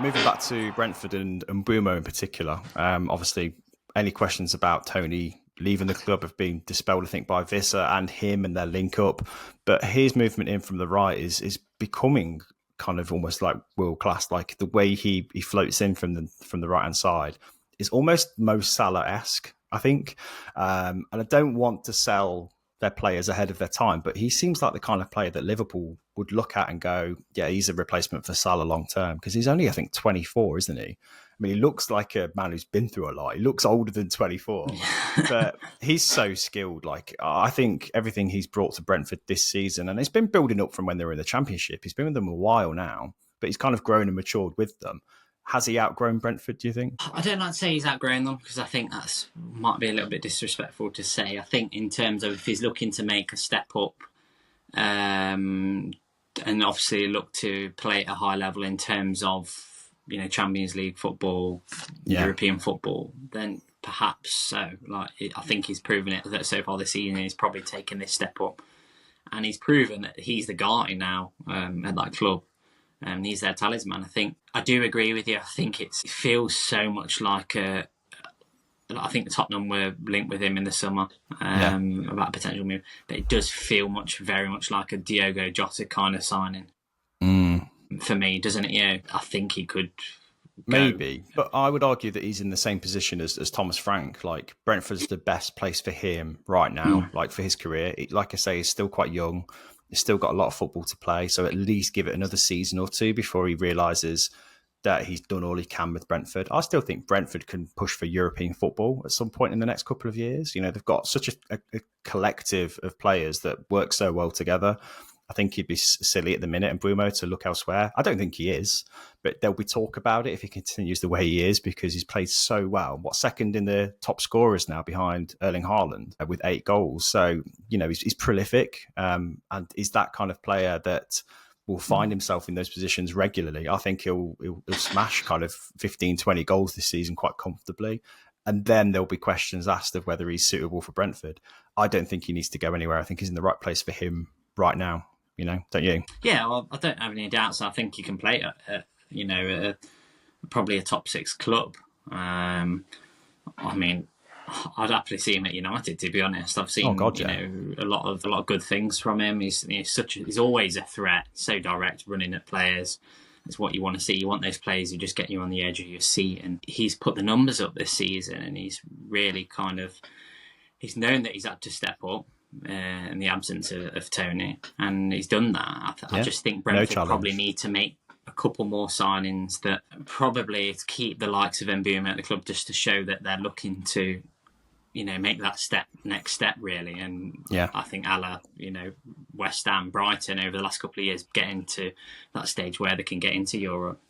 Moving back to Brentford and Mbeumo in particular, obviously any questions about Tony leaving the club have been dispelled, I think, by Visser and him and their link up. But his movement in from the right is becoming kind of almost like world class. Like the way he floats in from the right hand side is almost Mo Salah-esque, I think. And I don't want to sell their players ahead of their time, but he seems like the kind of player that Liverpool would look at and go, yeah, he's a replacement for Salah long term, because he's only, I think, 24, isn't he? I mean, he looks like a man who's been through a lot. He looks older than 24, but he's so skilled. Like, I think everything he's brought to Brentford this season, and it's been building up from when they were in the Championship. He's been with them a while now, but he's kind of grown and matured with them. Has he outgrown Brentford, do you think? I don't like to say he's outgrown them, because I think that's might be a little bit disrespectful to say. I think in terms of if he's looking to make a step up, and obviously look to play at a high level in terms of, Champions League football, European football, then perhaps so. Like, I think he's proven it that so far this season. He's probably taken this step up, and he's proven that he's the guy now at that club. And he's their talisman. I do agree with you. I think it feels so much like I think Tottenham were linked with him in the summer about a potential move, but it does feel very much like a Diogo Jota kind of signing for me, doesn't it? I think he could maybe, but I would argue that he's in the same position as Thomas Frank. Like, Brentford's the best place for him right now, like for his career. Like I say, he's still quite young. He's still got a lot of football to play, so at least give it another season or two before he realises that he's done all he can with Brentford. I still think Brentford can push for European football at some point in the next couple of years. They've got such a collective of players that work so well together. I think he'd be silly at the minute, and Mbeumo, to look elsewhere. I don't think he is, but there'll be talk about it if he continues the way he is, because he's played so well. Second in the top scorers now behind Erling Haaland with 8 goals. So, he's prolific, and is that kind of player that will find himself in those positions regularly. I think he'll smash kind of 15, 20 goals this season quite comfortably. And then there'll be questions asked of whether he's suitable for Brentford. I don't think he needs to go anywhere. I think he's in the right place for him right now. Don't you? Yeah, well, I don't have any doubts. I think he can play at probably a top 6 club. I mean, I'd happily see him at United, to be honest. I've seen a lot of good things from him. He's always a threat, so direct, running at players. It's what you want to see. You want those players who just get you on the edge of your seat. And he's put the numbers up this season, and he's really he's known that he's had to step up in the absence of Tony, and he's done that. I just think Brentford probably need to make a couple more signings that probably to keep the likes of Mbeumo at the club, just to show that they're looking to, make that next step really. And I think West Ham, Brighton over the last couple of years, getting to that stage where they can get into Europe.